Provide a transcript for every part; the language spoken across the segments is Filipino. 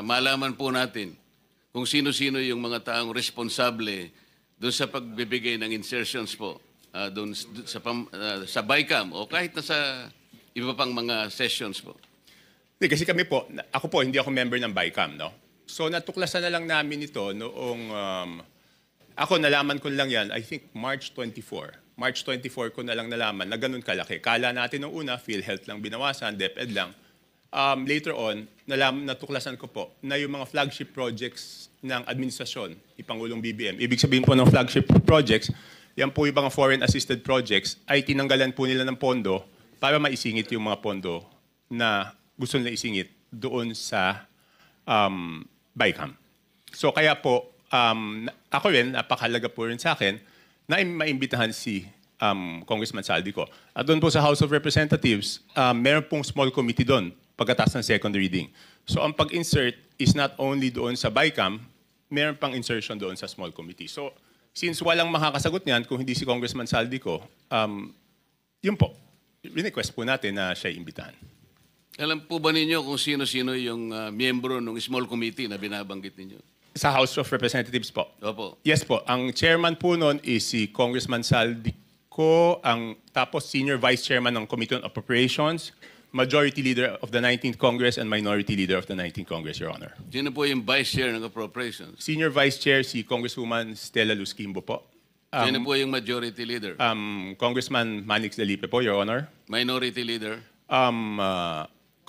malaman po natin kung sino-sino yung mga taong responsable doon sa pagbibigay ng insertions po doon sa BICAM o kahit na sa iba pang mga sessions po. Hindi, kasi kami po, ako po, hindi ako member ng BICAM, no? So natuklasan na lang namin ito noong, ako nalaman ko lang yan, I think March 24. March 24 ko na lang nalaman na ganun kalaki. Kala natin nung una, PhilHealth lang binawasan, DepEd lang. Later on, natuklasan ko po na yung mga flagship projects ng administrasyon, ni Pangulong BBM, ibig sabihin po ng flagship projects, yan po yung mga foreign assisted projects, ay tinanggalan po nila ng pondo para maisingit yung mga pondo na gusto nila isingit doon sa BICAM. So kaya po, ako rin, napakahalaga po rin sa akin, na maimbitahan si Congressman Saldico. At doon po sa House of Representatives, meron pong small committee doon pagkatapos ng second reading. So ang pag-insert is not only doon sa BICAM, meron pang insertion doon sa small committee. So since walang makakasagot niyan kung hindi si Congressman Saldico, yun po, request po natin na siya imbitahan. Alam po ba ninyo kung sino-sino yung miyembro ng small committee na binabanggit ninyo? Sa House of Representatives po. Opo. Yes po. Ang chairman po noon is si Congressman Saldico, tapos senior vice chairman ng Committee on Appropriations, majority leader of the 19th Congress, and minority leader of the 19th Congress, Your Honor. Sino po yung vice chair ng Appropriations? Senior vice chair si Congresswoman Stella Luz Quimbo po. Sino po yung majority leader? Congressman Manix Dalipe po, Your Honor. Minority leader?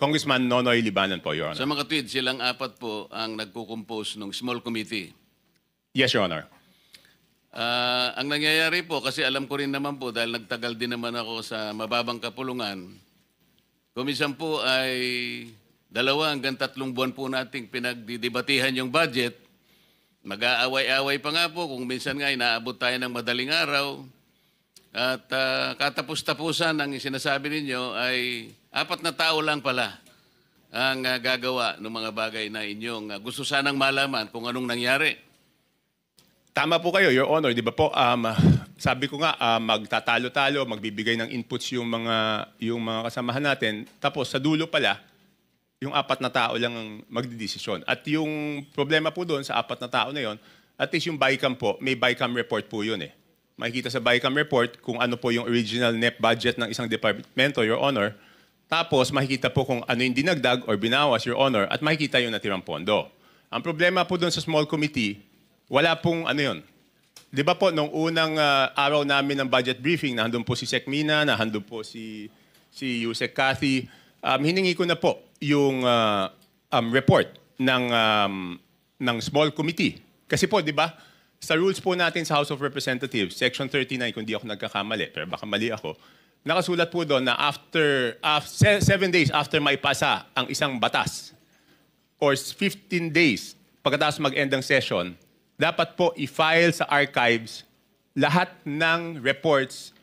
Congressman Nonoy Libanan po, Your Honor. Sa mga tweet, silang apat po ang nagko-compose ng small committee. Yes, Your Honor. Ang nangyayari po, kasi alam ko rin naman po, dahil nagtagal din naman ako sa mababang kapulungan, kumisan po ay 2 hanggang 3 buwan po nating pinagdidebatihan yung budget. Mag-aaway-away pa nga po, kung minsan nga inaabot tayo ng madaling araw. At katapos-tapusan ang sinasabi ninyo ay 4 na tao lang pala ang gagawa ng mga bagay na inyong gusto sanang malaman kung anong nangyari. Tama po kayo, Your Honor. Di ba po, sabi ko nga, magtatalo-talo, magbibigay ng inputs yung mga kasamahan natin. Tapos sa dulo pala, yung 4 na tao lang ang magdidesisyon. At yung problema po doon sa 4 na tao na yon, at least yung BICAM po, may BICAM report po yun eh. Makikita sa BICAM report kung ano po yung original net budget ng isang departamento, Your Honor. Tapos makikita po kung ano yung dinagdag or binawas, Your Honor, at makikita yung natirang pondo. Ang problema po doon sa small committee, wala pong ano yun. Di ba po, nung unang araw namin ng budget briefing, nahandun po si Sec Mina, nahandun po si Yusek Cathy, hiningi ko na po yung report ng small committee. Kasi po, di ba, sa rules po natin sa House of Representatives, Section 39, kung di ako nagkakamali, pero baka mali ako, nakasulat po doon na after 7 days after maipasa ang isang batas or 15 days pagkatapos mag-end ng session, dapat po i-file sa archives lahat ng reports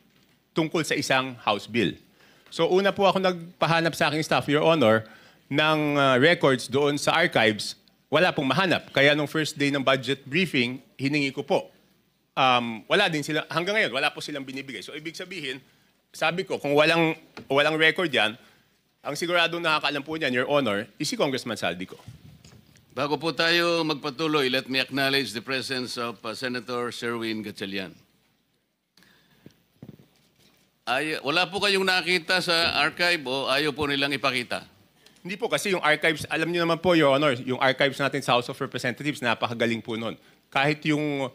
tungkol sa isang House bill. So una po ako nagpahanap sa aking staff, Your Honor, ng records doon sa archives, wala pong mahanap. Kaya nung first day ng budget briefing, hiningi ko po. Wala din sila, hanggang ngayon, wala po silang binibigay. So ibig sabihin, sabi ko, kung walang record yan, ang siguradong nakakaalam po niyan, Your Honor, is si Congressman Saldico. Bago po tayo magpatuloy, let me acknowledge the presence of Senator Sherwin Gatchalian. Wala po kayong nakita sa archive o ayaw po nilang ipakita? Hindi po, kasi yung archives, alam niyo naman po, Your Honor, yung archives natin sa House of Representatives, napakagaling po nun. Kahit yung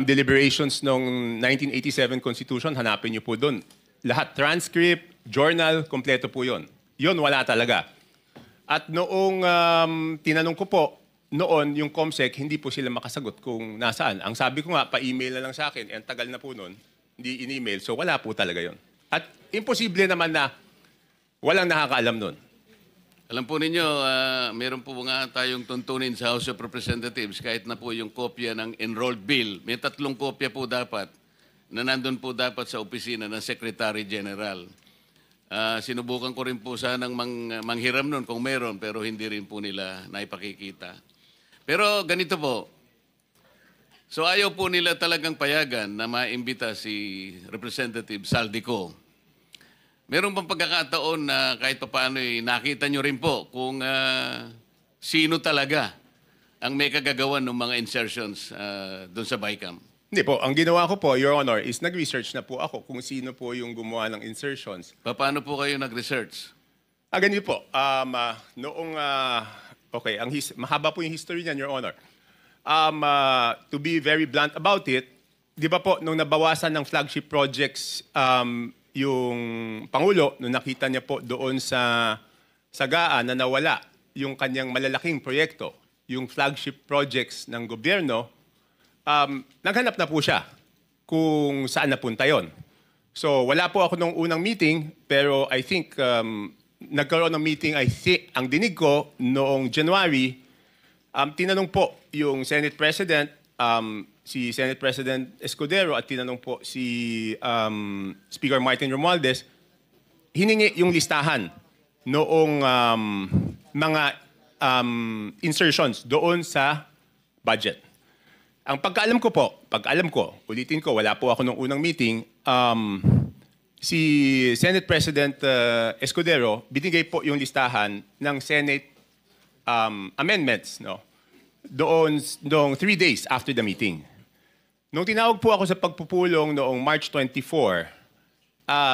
deliberations ng 1987 Constitution, hanapin niyo po doon. Lahat, transcript, journal, kompleto po yun. Yun, wala talaga. At noong tinanong ko po, noon yung COMSEC, hindi po sila makasagot kung nasaan. Ang sabi ko nga, pa-email na lang sa akin, ang tagal na po noon, hindi in-email, so wala po talaga yun. At imposible naman na walang nakakaalam noon. Alam po ninyo, meron po nga tayong tuntunin sa House of Representatives kahit na po yung kopya ng enrolled bill. May 3 kopya po dapat na nandun po dapat sa opisina ng Secretary General. Sinubukan ko rin po sanang manghiram nun kung meron pero hindi rin po nila naipakikita. Pero ganito po, so ayaw po nila talagang payagan na maimbita si Representative Saldico. Meron bang pagkakataon na kahit paano nakita nyo rin po kung sino talaga ang may kagagawan ng mga insertions doon sa BICAM? Hindi po, ang ginawa ko po, Your Honor, is nag-research na po ako kung sino po yung gumawa ng insertions. Paano po kayo nag-research? Ganito po, okay, mahaba po yung history niyan, Your Honor. To be very blunt about it, di ba po, nung nabawasan ng flagship projects, yung Pangulo, nung nakita niya po doon sa Sagaan na nawala yung kanyang malalaking proyekto, yung flagship projects ng gobyerno, naghanap na po siya kung saan napunta yon. So wala po ako nung unang meeting, pero I think nagkaroon ng meeting, ang dinig ko noong January, tinanong po yung Senate President, si Senate President Escudero, at tinanong po si Speaker Martin Romualdez, hiningi yung listahan noong mga insertions doon sa budget. Ang pagkaalam ko, ulitin ko, wala po ako nung unang meeting, si Senate President Escudero, binigay po yung listahan ng Senate amendments, no? Doon 3 days after the meeting. Nung tinawag po ako sa pagpupulong noong March 24,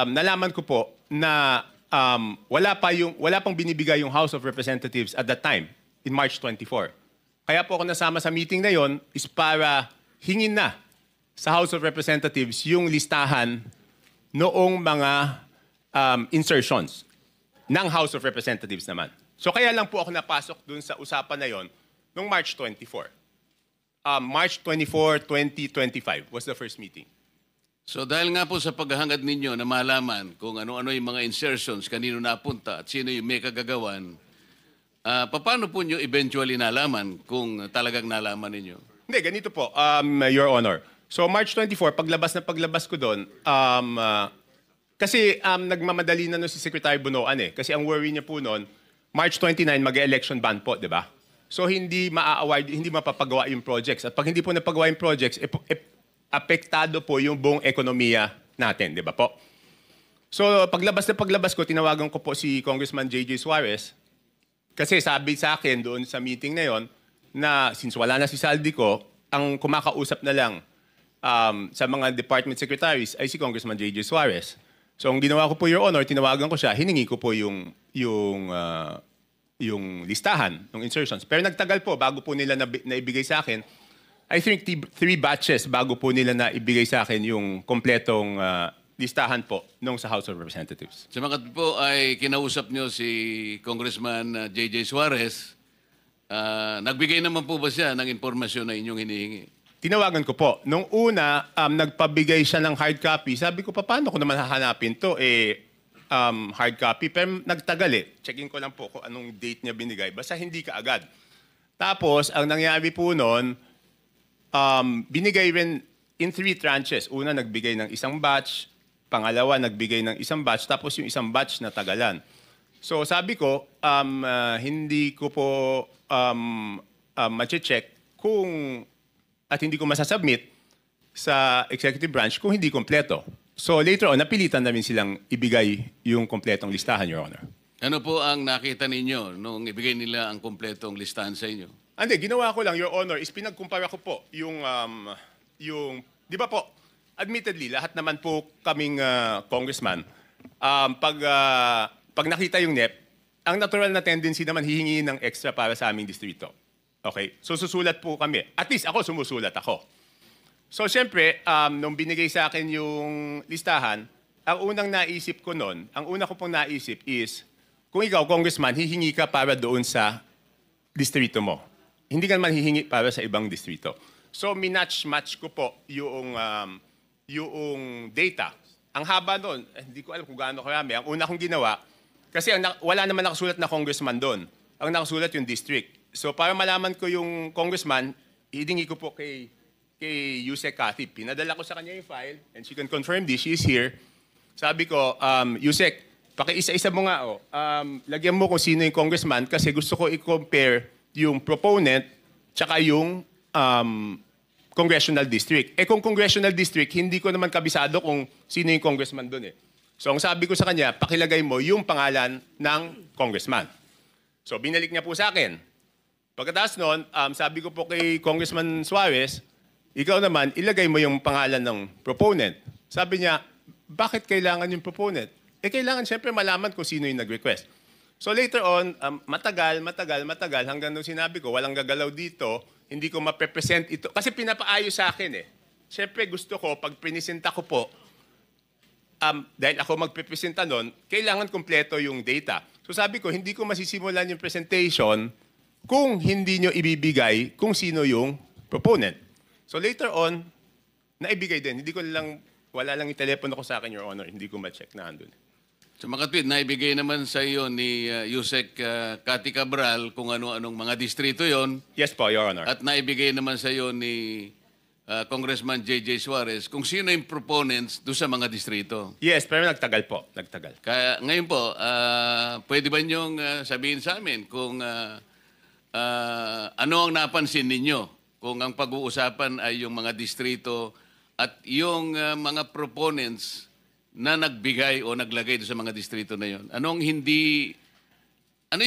nalaman ko po na wala pang binibigay yung House of Representatives at that time, in March 24. Kaya po ako nasama sa meeting na yon is para hingin na sa House of Representatives yung listahan noong mga insertions ng House of Representatives naman. So kaya lang po ako napasok dun sa usapan na yon noong March 24. March 24, 2025 was the first meeting. So dahil nga po sa paghahangad ninyo na malaman kung ano-ano yung mga insertions, kanino napunta at sino yung may kagagawan, paano po nyo eventually nalaman kung talagang nalaman ninyo? Hindi, ganito po, Your Honor. So March 24, paglabas ko doon, kasi nagmamadali na si Secretary Bunoan eh. Kasi ang worry niya po noon, March 29, mag-election ban po, di ba? So hindi maa-award, hindi mapapagawa yung projects. At pag hindi po napagawa yung projects, apektado po yung buong ekonomiya natin, di ba po? So paglabas ko, tinawagan ko po si Congressman J.J. Suarez kasi sabi sa akin doon sa meeting na yon na since wala na si Saldico, ang kumakausap na lang sa mga department secretaries ay si Congressman J.J. Suarez. So ang ginawa ko po, Your Honor, tinawagan ko siya, hiningi ko po yung listahan ng insertions. Pero nagtagal po bago po nila naibigay sa akin. I think 3 batches bago po nila naibigay sa akin yung kompletong listahan po nung sa House of Representatives. Sa mga po ay kinausap nyo si Congressman J.J. Suarez, nagbigay naman po ba siya ng impormasyon na inyong hinihingi? Tinawagan ko po. Nung una, nagpabigay siya ng hard copy. Sabi ko, paano ko naman hahanapin to? Hard copy. Pero nagtagal eh. Checking ko lang po kung anong date niya binigay. Basta hindi ka agad. Tapos, ang nangyari po noon, binigay rin in 3 tranches. Una, nagbigay ng isang batch. Pangalawa, nagbigay ng isang batch. Tapos yung isang batch na tagalan. So sabi ko, hindi ko po ma-check kung at hindi ko masasubmit sa executive branch kung hindi kompleto. So later on, napilitan namin silang ibigay yung kompletong listahan, Your Honor. Ano po ang nakita ninyo nung ibigay nila ang kompletong listahan sa inyo? Hindi, ginawa ko lang, Your Honor, is pinagkumpara ko po yung di ba po, admittedly, lahat naman po kaming congressman, pag nakita yung NEP, ang natural na tendency naman hihingi ng extra para sa aming distrito. Okay? So susulat po kami. At least ako, sumusulat ako. So siyempre, nung binigay sa akin yung listahan, ang unang naisip ko noon, ang una ko pong naisip is, kung ikaw, congressman, hihingi ka para doon sa distrito mo. Hindi ka naman hihingi para sa ibang distrito. So minatch-match ko po yung data. Ang haba doon, hindi ko alam kung gaano karami. Ang una kong ginawa, kasi wala naman nakasulat na congressman doon. Ang nakasulat yung district. So para malaman ko yung congressman, hihingi ko po kay Yusek Cathy. Pinadala ko sa kanya yung file, and she can confirm this. She is here. Sabi ko, Yusek, pakiisa-isa mo nga. Lagyan mo kung sino yung congressman kasi gusto ko i-compare yung proponent tsaka yung congressional district. Kung congressional district, hindi ko naman kabisado kung sino yung congressman doon eh. So ang sabi ko sa kanya, pakilagay mo yung pangalan ng congressman. So binalik niya po sa akin. Pagkatapos noon, sabi ko po kay Congressman Suarez, ikaw naman, ilagay mo yung pangalan ng proponent. Sabi niya, bakit kailangan yung proponent? Kailangan siyempre malaman kung sino yung nag-request. So later on, matagal, hanggang nung sinabi ko, walang gagalaw dito, hindi ko maprepresent ito. Kasi pinapaayos sa akin eh. Siyempre gusto ko, pag prinisenta ko po, dahil ako magpipresenta nun, kailangan kompleto yung data. So sabi ko, hindi ko masisimulan yung presentation kung hindi nyo ibibigay kung sino yung proponent. So later on, naibigay din. Wala lang yung telepono ko sa akin, Your Honor. Hindi ko ma-check na andun. So makatwid, naibigay naman sa iyo ni Yusek Cathy Cabral kung ano-anong mga distrito yon. Yes po, Your Honor. At naibigay naman sa iyo ni Congressman J.J. Suarez kung sino yung proponents doon sa mga distrito. Yes, pero nagtagal po. Nagtagal. Kaya ngayon po, pwede ba niyong sabihin sa amin kung ano ang napansin ninyo? Kung ang pag-uusapan ay yung mga distrito at yung mga proponents na nagbigay o naglagay doon sa mga distrito na yon. Ano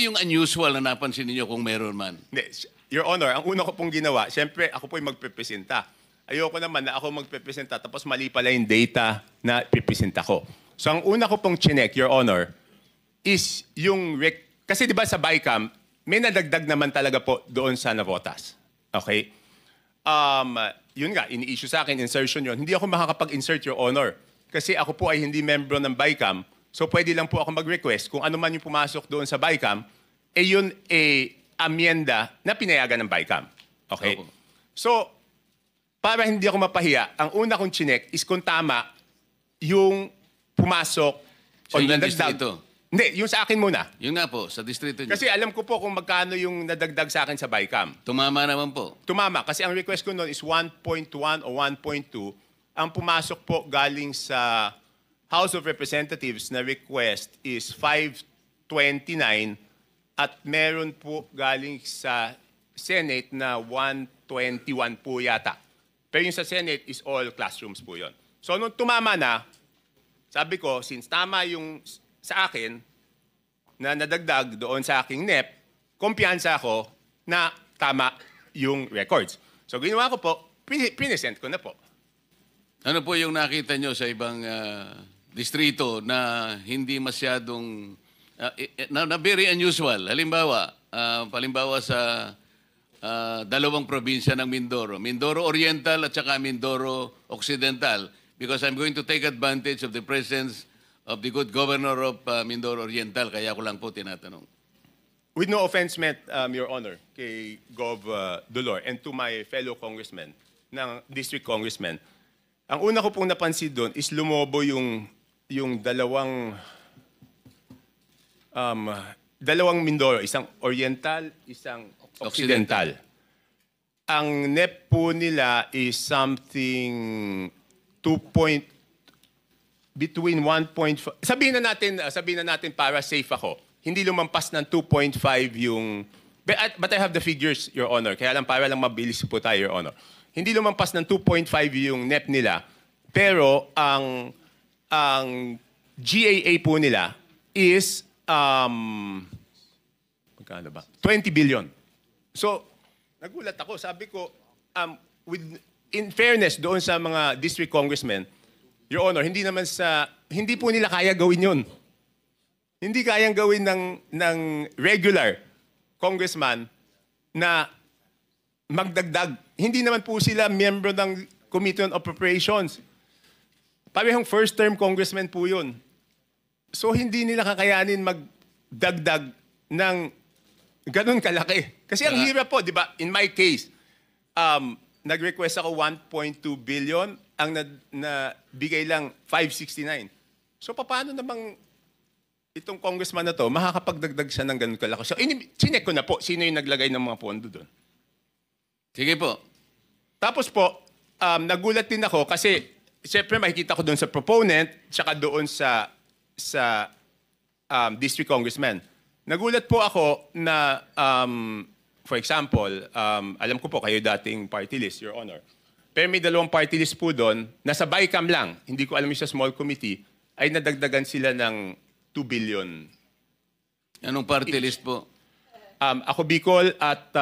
yung unusual na napansin ninyo kung meron man? Hindi, Your Honor, ang una ko pong ginawa, siyempre ako po yung magpepresenta. Ayoko naman na ako magpepresenta tapos mali pala yung data na pipresenta ko. So ang una ko pong chinek, Your Honor, is yung... Kasi di ba sa BICAM, may nadagdag naman talaga po doon sa navotas. Okay? Yun nga, ini-issue sa akin, insertion yun. Hindi ako makakapag-insert, Your Honor. Kasi ako po ay hindi membro ng BICAM. So pwede lang po ako mag-request kung ano man yung pumasok doon sa BICAM, yun amyenda na pinayagan ng BICAM. Okay? Opo. So, para hindi ako mapahiya, ang una kong chinek is kung tama yung pumasok Sa inyong nadagdag. distrito? Hindi, yung sa akin muna. Yun nga po, sa distrito niyo. Kasi alam ko po kung magkano yung nadagdag sa akin sa BICAM. Tumama naman po. Tumama, kasi ang request ko noon is 1.1 o 1.2. Ang pumasok po galing sa House of Representatives na request is 529 at meron po galing sa Senate na 121 po yata. Pero yung sa Senate is all classrooms po yon. So nung tumama na, sabi ko, since tama yung sa akin na nadagdag doon sa aking NEP, kumpiyansa ako na tama yung records. So ginawa ko po, pinesent ko na po. Ano po yung nakita nyo sa ibang distrito na hindi masyadong, na very unusual? Halimbawa, palimbawa sa dalawang probinsya ng Mindoro. Mindoro Oriental at saka Mindoro Occidental. Because I'm going to take advantage of the presence of the good governor of Mindoro Oriental. Kaya ko lang po tinatanong. With no offense meant, Your Honor, kay Gov. Dolor and to my fellow congressmen, ng district congressmen, ang una ko pong napansin doon is lumobo yung dalawang Mindoro, isang Oriental, isang Occidental. Ang NEP po nila is something between 1.5, sabihin na natin para safe ako, hindi lumampas ng 2.5 yung, but I have the figures, Your Honor, kaya lang para lang mabilis po tayo, Your Honor. Hindi lumampas ng 2.5 yung NEP nila, pero ang GAA po nila is, magkano ba? 20 billion. So, nagulat ako, sabi ko, in fairness doon sa mga district congressmen, Your Honor, hindi po nila kaya gawin yun. Hindi kayang gawin ng regular congressman na magdagdag. Hindi naman po sila miyembro ng Committee on Appropriations. Parehong first-term congressman po yun. So hindi nila kakayanin magdagdag ng ganun kalaki. Kasi ang hirap po, di ba? In my case, nag-request ako 1.2 billion, ang nabigay lang 569. So paano namang itong congressman na to, makakapagdagdag siya ng ganun kalaki? So chinek ko na po, sino yung naglagay ng mga pondo doon. Sige po. Tapos po, nagulat din ako kasi siyempre makikita ko doon sa proponent tsaka doon sa district congressman. Nagulat po ako na, for example, alam ko po kayo dating party list, Your Honor. Pero may dalawang party list po doon, nasa BICAM lang, hindi ko alam yung sa small committee, ay nadagdagan sila ng 2 billion. Anong party list po? Ako Bicol at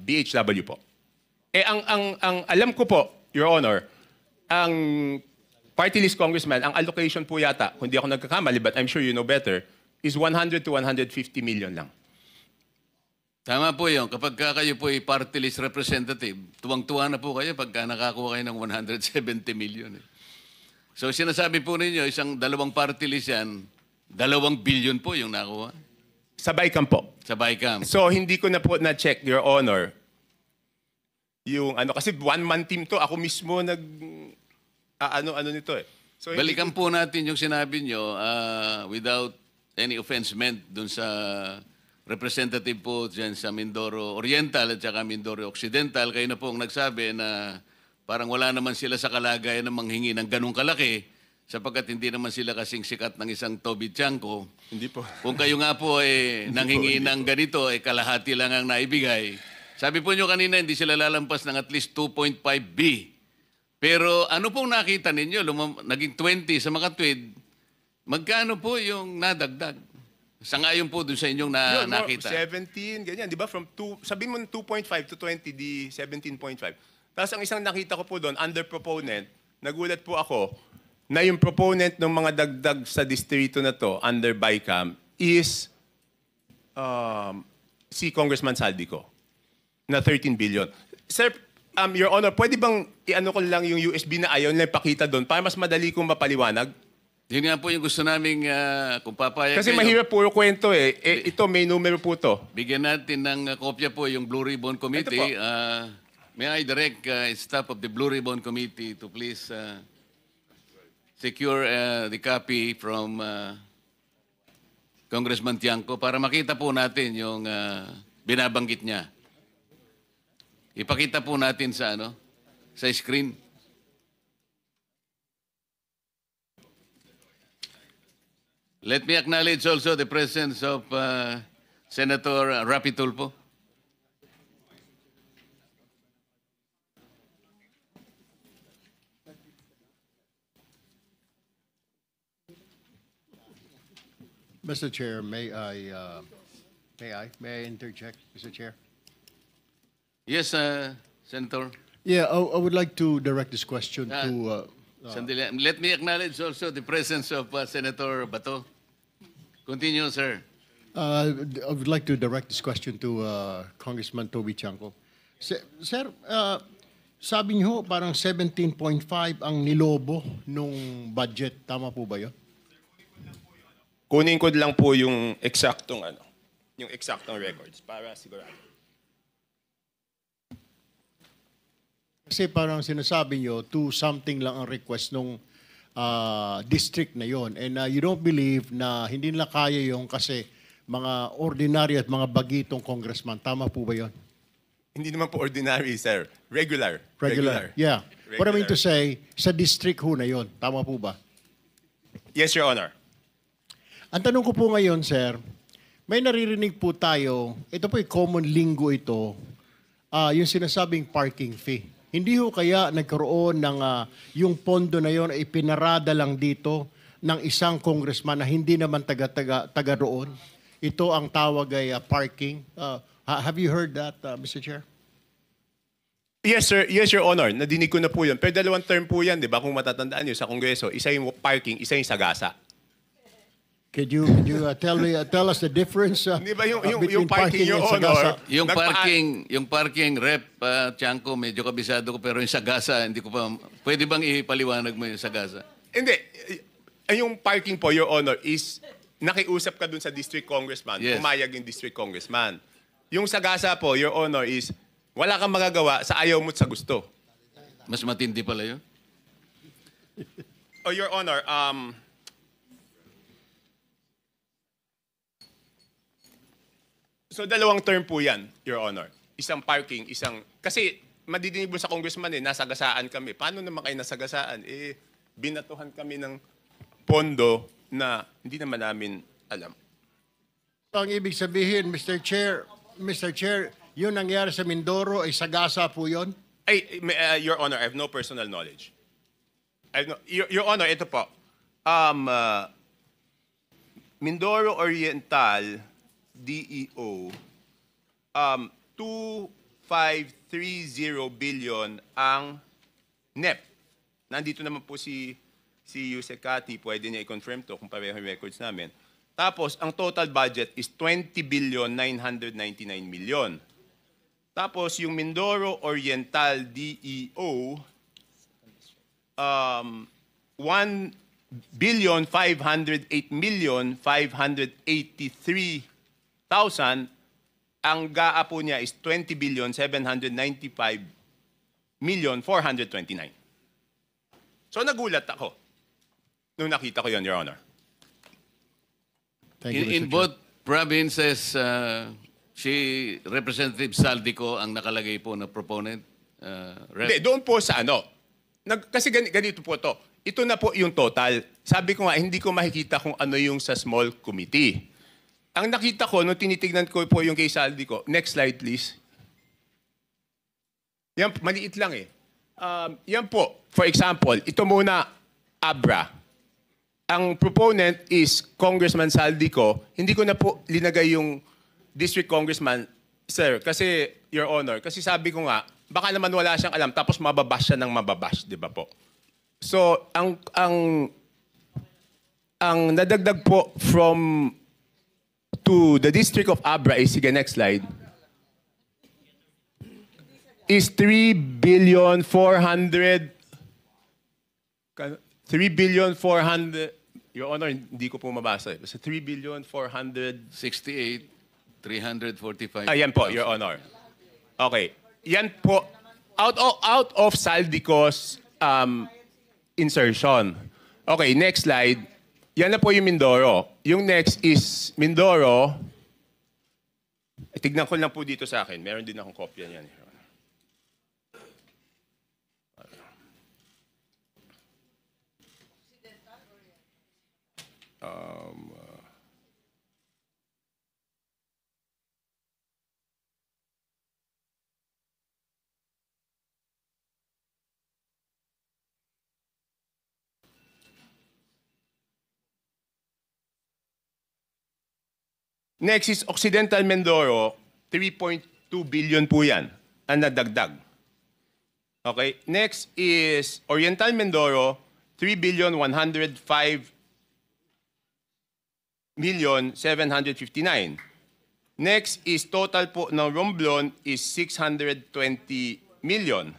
BHW po. Ang alam ko po, Your Honor, ang party list congressman, ang allocation po yata, kung di ako nagkakamali, but I'm sure you know better, is 100 to 150 million lang. Tama po yun. Kapag kayo po ay party list representative, tuwang-tuwa na po kayo pagka nakakuha kayo ng 170 million. So sinasabi po ninyo, dalawang party list yan, 2 billion po yung nakuha Sa BICAM po. sa BICAM. So hindi ko na po na-check, Your Honor, yung kasi one-man team to, ako mismo ano nito eh. So, Balikan po natin yung sinabi nyo without any offense meant dun sa representative po dyan sa Mindoro Oriental at saka Mindoro Occidental. Kayo na po ang nagsabi na parang wala naman sila sa kalagayan na manghingi ng ganong kalaki sapagkat hindi naman sila kasing sikat ng isang Toby Chanko. Hindi po. Kung kayo nga po nanghingi ng ganito, kalahati lang ang naibigay. Sabi po nyo kanina, hindi sila lalampas ng at least 2.5B. Pero ano pong nakita ninyo? Naging 20 sa Makatwid. Magkano po yung nadagdag? Sangayon po dun sa inyong nakita. 17, ganyan. Di ba? Sabihin mo 2.5 to 20, di 17.5. Tapos ang isang nakita ko po doon, under proponent, nagulat po ako na yung proponent ng mga dagdag sa distrito na to, under BICAM, is si Congressman Saldico, na 13 billion. Sir, Your Honor, pwede bang i-ano ko lang yung USB na ayaw nila ipakita doon para mas madali kong mapaliwanag? Yun nga po yung gusto namin kung papayag Kasi kayo. mahirap puro kwento eh. Ito, may numero po to. Bigyan natin ng kopya po yung Blue Ribbon Committee. May I direct staff of the Blue Ribbon Committee to please secure the copy from Congressman Tiangco para makita po natin yung binabanggit niya. Ipakita po natin sa sa screen. Let me acknowledge also the presence of Senator Rapi Tulfo. Mr. Chair, may I interject, Mr. Chair? Yes, Senator. Yeah, I would like to direct this question Ah. to, Sandali. Let me acknowledge also the presence of Senator Bato. Continue, sir. I would like to direct this question to Congressman Toby Chanco. Sir, sabi niyo parang 17.5 ang nilobo nung budget. Tama po ba yun? Kunin ko lang po yung eksaktong records para sigurado. Kasi parang sinasabi niyo, 2 something lang ang request nung district na yon. And you don't believe na hindi nila kaya yung kasi mga ordinary at mga bagitong congressman. Tama po ba yon? Hindi naman po ordinary, sir. Regular. Yeah. What I mean to Regular. say, sa district ho na yon. Tama po ba? Yes, Your Honor. Ang tanong ko po ngayon, sir, may naririnig po tayo, ito po yung common lingo ito, yung sinasabing parking fee. Hindi ho kaya nagkaroon ng yung pondo na yon ay pinarada lang dito ng isang congressman na hindi naman taga roon. Ito ang tawag ay parking. Have you heard that, Mr. Chair? Yes, sir. Yes, Your Honor. Nadinig ko na po yun. Pero 2 term po yan, di ba? Kung matatandaan niyo sa Kongreso, isa yung parking, isa yung sagasa. Could you tell us the difference Di ba yung between parking, Your and sagasa? Honor? Yung parking rep, Tiangco, medyo kabisado ko, pero yung sagasa, hindi ko pa, pwede bang ipaliwanag mo yung sagasa? Hindi. Yung parking po, Your Honor, is nakiusap ka dun sa district congressman. Yes. Pumayag yung district congressman. Yung sagasa po, Your Honor, is wala kang magagawa sa ayaw mo't sa gusto. Mas matindi pala yun. Oh, Your Honor, so 2 term po yan, Your Honor. Isang parking, kasi madidinig mo sa congressman nasagasaan kami. Paano naman kayo nasagasaan? Binatuhan kami ng pondo na hindi naman namin alam. Ang ibig sabihin, Mr. Chair, yun nangyari sa Mindoro ay sagasa po yun? Your Honor, I have no personal knowledge. Your Honor, ito po. Mindoro Oriental, DEO, 2,530 billion ang NEP. Nandito naman po si Yusek Kati, pwede niya i-confirm to kung pareho yung records namin. Tapos, ang total budget is 20,999 million. Tapos, yung Mindoro Oriental DEO, 1,508,583,000. Ang GAA po niya is 20,795,429. So nagulat ako nung nakita ko yon, Your Honor. Thank you, In Mr. Chair. both provinces, si Representative Saldico ang nakalagay po na proponent. Hindi, doon po sa ano. Kasi ganito po to. Ito na po yung total. Sabi ko nga, hindi ko makikita kung ano yung sa small committee. Ang nakita ko, nung tinitignan ko po yung kay Saldico, next slide please. Yan, maliit lang eh. Yan po, for example, ito muna, ABRA. Ang proponent is Congressman Saldico. Hindi ko na po linagay yung district congressman, sir, kasi, Your Honor, kasi sabi ko nga, baka naman wala siyang alam, tapos mababash siya ng mababash, di ba po? So, ang nadagdag po to the district of Abra is, sige, next slide, is 3,400,000,000. Your Honor, hindi ko po mabasa. Basta 3,400,000,000. 68,345. Ayan po, Your Honor. Okay. Yan po, out of Saldico's insertion. Okay, next slide. Yan na po yung Mindoro. Yung next is Mindoro. Tignan ko lang po dito sa akin. Meron din akong kopya niyan. Your Honor. Next is Occidental Mindoro, 3.2 billion po yan ang nadagdag. Okay, next is Oriental Mindoro, 3,105,759. Next is total po ng Romblon is 620 million.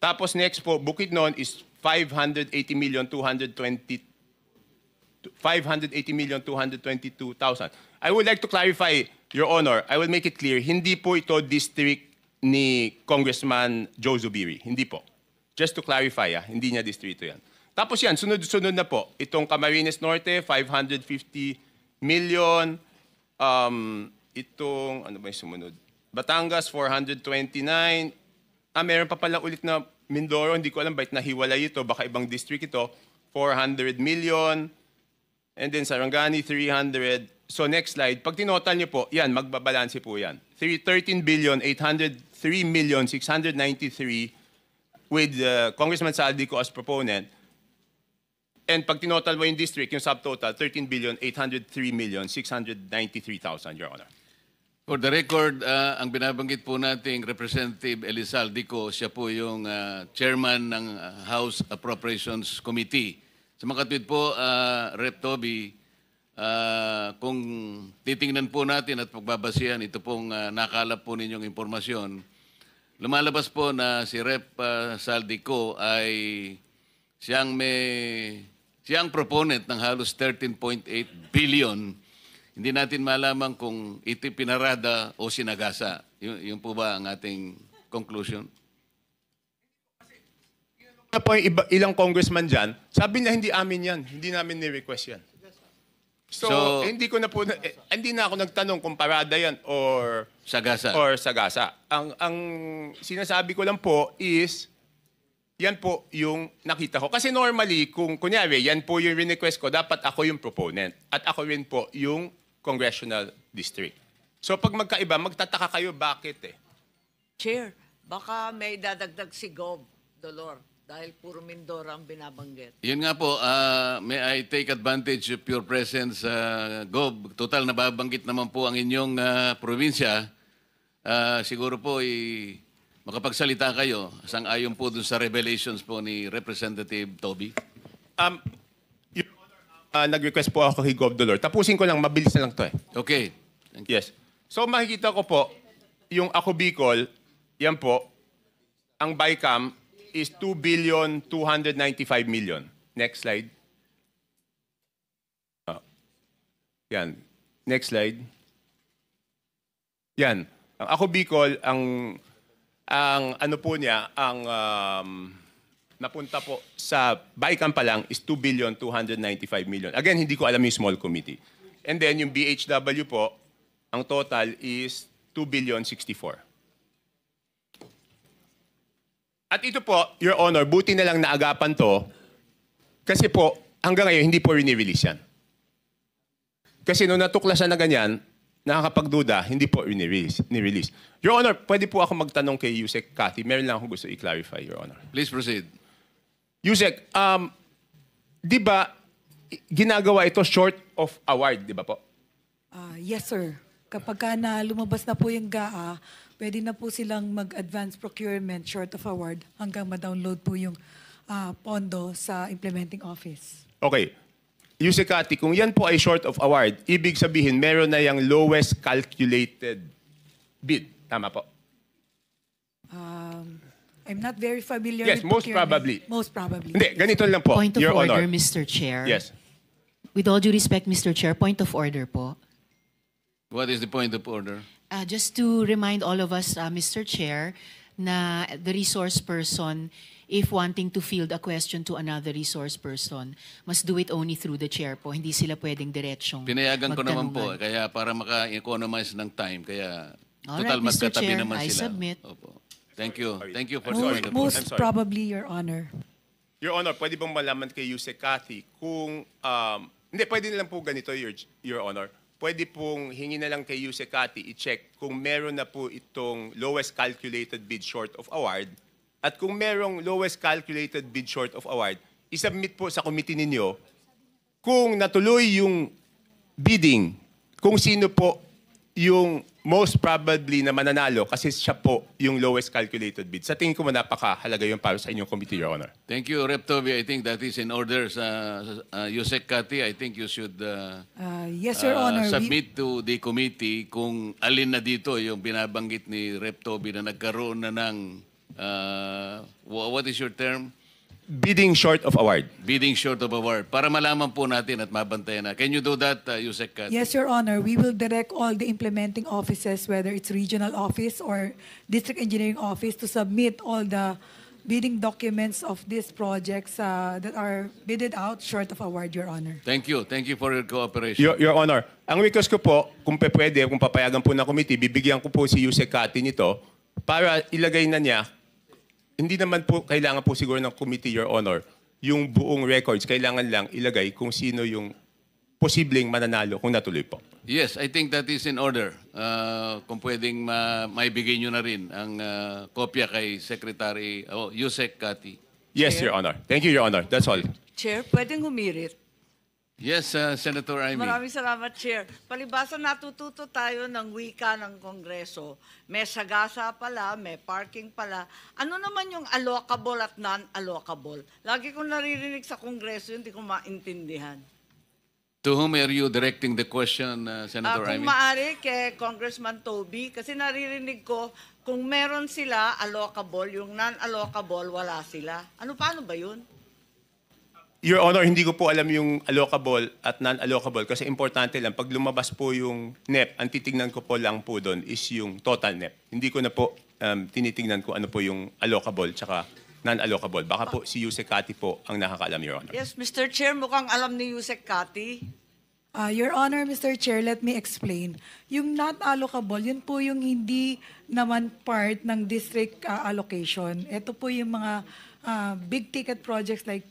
Tapos next po, Bukidnon is 580,222,000. I would like to clarify, Your Honor, I will make it clear, hindi po ito district ni Congressman Joe Zubiri. Hindi po. Just to clarify, hindi niya distrito yan. Tapos yan, sunod-sunod na po. Itong Camarines Norte, 550 million. Itong, ano ba yung sumunod? Batangas, 429. Meron pa pala ulit na Mindoro, hindi ko alam bakit nahiwalay ito, baka ibang district ito, 400 million. And then Sarangani, 300. So next slide, pag tinotal niyo po, yan, magbabalanse po yan. 13,803,693 with Congressman Saldico as proponent. And pag tinotal mo yung district, yung subtotal, 13,803,693,000, Your Honor. For the record, ang binabanggit po nating Representative Elizaldico, siya po yung chairman ng House Appropriations Committee. Sa makatwid po, Rep. Toby, kung titingnan po natin at pagbabasihan, ito pong nakalap po ninyong impormasyon, lumalabas po na si Rep. Saldico ay siyang proponent ng halos 13.8 billion. Hindi natin malaman kung ito pinarada o sinagasa. Yun po ba ang ating conclusion? Na po yung ilang congressman dyan, sabi na hindi amin yan. Hindi namin ni-request yan. So hindi ko na po, hindi na ako nagtanong kung parada yan or Sagasa. Ang sinasabi ko lang po is, yan po yung nakita ko. Kasi normally, kung kunyari, yan po yung request ko, dapat ako yung proponent. At ako rin po yung congressional district. So pag magkaiba, magtataka kayo bakit eh. Chair, baka may dadagdag si Gob, Dolor, dahil puro Mindoro ang binabanggit. Yun nga po, may I take advantage of your presence, Gob. Total, nababanggit naman po ang inyong probinsya. siguro po makapagsalita kayo sang-ayon po dun sa revelations po ni Representative Toby. Your Honor, nag-request po ako kay Gov. Dolor. Tapusin ko lang, mabilis na lang to eh. Okay. Thank you. Yes. So makikita ko po, yung Ako Bicol, yan po, ang BICAM is 2,295,000,000. Next slide. Yan. Next slide. Yan. Ang Ako Bicol, ang ano po niya, ang napunta po sa BICAM pa lang is 2,295,000,000. Again, hindi ko alam yung small committee. And then yung BHW po, ang total is 2,064,000,000. At ito po, Your Honor, buti na lang naagapan to kasi po, hanggang ngayon, hindi po rini-release yan. Kasi nung natuklasan na ganyan, nakakapagduda, hindi po ni-release. Your Honor, pwede po ako magtanong kay Yusek Cathy. Meron lang ako gusto i-clarify, Your Honor. Please proceed. Yusek, di ba ginagawa ito short of award, di ba po? Yes, sir. Kapag na lumabas na po yung GAA, pwede na po silang mag-advance procurement short of award hanggang ma-download po yung pondo sa implementing office. Okay. Yusek Cathy, kung yan po ay short of award, ibig sabihin meron na yung lowest calculated bid. Tama po? I'm not very familiar Yes, with most procurement. probably. Most probably. Hindi, ganito lang po, Point of Your order, Honor. Mr. Chair. Yes. With all due respect, Mr. Chair, point of order po. What is the point of order? Just to remind all of us, Mr. Chair, na the resource person, if wanting to field a question to another resource person, must do it only through the chair po. Hindi sila pwedeng diretsong Pinayagan ko naman po, magtanungan. kaya para maka-economize ng time, kaya Alright, total Mr. magkatabi Chair, naman I sila. submit. Opo. Thank you. Thank you for I'm sorry. the point of Most order. I'm sorry. probably, Your Honor. Your Honor, pwede bang malaman kay Yusek Cathy kung... hindi, pwede na lang po ganito, Your Honor. Pwede pong hingi na lang kay Yusek Cathy i-check kung meron na po itong lowest calculated bid short of award. At kung merong lowest calculated bid short of award, isubmit po sa committee ninyo kung natuloy yung bidding, kung sino po yung most probably na mananalo kasi siya po yung lowest calculated bid. Sa tingin ko napakahalaga yun para sa inyong committee, Your Honor. Thank you, Rep. Toby. I think that is in order sa Yusek Cathy. I think you should Yes, Your Honor. submit to the committee kung alin na dito yung binabanggit ni Rep. Toby na nagkaroon na ng, what is your term? Bidding short of award. Bidding short of award. Para malaman po natin at mabantayan na. Can you do that, Yusek Cathy? Yes, Your Honor. We will direct all the implementing offices, whether it's regional office or district engineering office, to submit all the bidding documents of these projects that are bidded out short of award, Your Honor. Thank you. Thank you for your cooperation. Your Honor, ang request ko po, kung pwede, kung papayagan po ng committee, bibigyan ko po si Yusek Cathy nito para ilagay na niya. Hindi naman po kailangan po siguro ng committee, Your Honor, yung buong records. Kailangan lang ilagay kung sino yung posibleng mananalo kung natuloy po. Yes, I think that is in order. Kung pwedeng maibigay nyo na rin ang kopya kay Secretary Yusek Cathy. Yes, Chair? Your Honor. Thank you, Your Honor. That's all. Chair, pwedeng humirit. Yes, Senator Amy. Maraming salamat, Chair. Palibasa natututo tayo ng wika ng Kongreso. May sagasa pala, may parking pala. Ano naman yung allocable at non-allocable? Lagi kong naririnig sa Kongreso, hindi ko maintindihan. To whom are you directing the question, Senator Kung Amy? maaari kay Congressman Toby, kasi naririnig ko, kung meron sila allocable, yung non-allocable, wala sila. Paano ba yun? Your Honor, hindi ko po alam yung allocable at non-allocable kasi importante lang, pag lumabas po yung NEP, ang titignan ko po lang po doon is yung total NEP. Hindi ko na po tinitingnan ko ano po yung allocable tsaka non-allocable. Baka po si Yusek Cathy po ang nakakaalam, Your Honor. Yes, Mr. Chair, mukhang alam ni Yusek Cathy. Your Honor, Mr. Chair, let me explain. Yung not allocable, yun po yung hindi naman part ng district allocation. Ito po yung mga big ticket projects like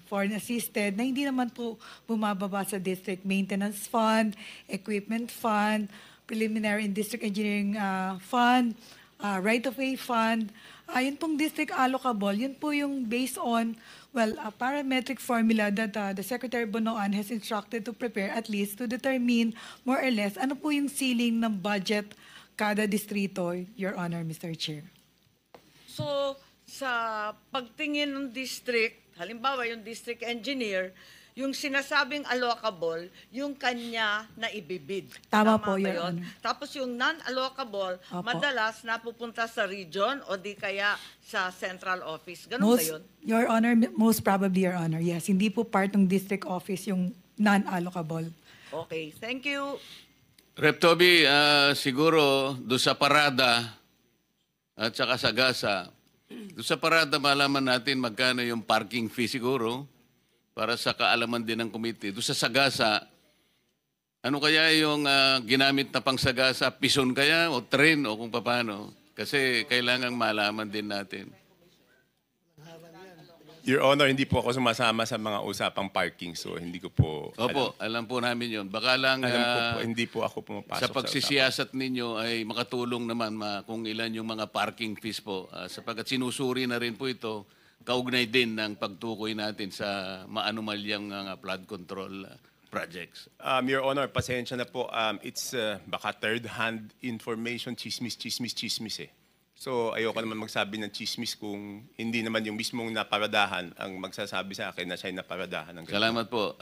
foreign assisted na hindi naman po bumababa sa district maintenance fund, equipment fund, preliminary and district engineering fund, right-of-way fund. Yun pong district allocable, yun po yung based on, a parametric formula that the Secretary Bonoan has instructed to prepare at least to determine more or less ano po yung ceiling ng budget kada distrito, Your Honor, Mr. Chair. So, sa pagtingin ng district, halimbawa yung district engineer, yung sinasabing allocable, yung kanya na ibibid. Tama po, ba Your yun? Honor. Tapos yung non-allocable, Opo. madalas napupunta sa region o di kaya sa central office. Ganun ba yun? Your Honor, most probably, Your Honor, yes. Hindi po part ng district office yung non-allocable. Okay, thank you. Rep. Toby, siguro doon sa parada at saka sa gasa, doon sa parada malaman natin magkano yung parking fee siguro para sa kaalaman din ng committee. Doon sa sagasa, ano kaya yung ginamit na pang sagasa? Pison kaya o train o kung paano? Kasi kailangang malaman din natin. Your Honor, hindi po ako sumasama sa mga usapang parking, so hindi ko po Opo, alam po namin yun. Baka lang alam ko po, hindi po ako pumapasok sa sa pagsisiyasat ninyo ay makatulong naman kung ilan yung mga parking fees po. Sapagkat sinusuri na rin po ito, kaugnay din ng pagtukoy natin sa maanumalyang mga flood control projects. Your Honor, pasensya na po. It's baka third-hand information, chismis eh. So ayoko naman magsabi ng chismis kung hindi naman yung mismong naparadahan ang magsasabi sa akin na siya'y naparadahan ng ganun. Salamat po.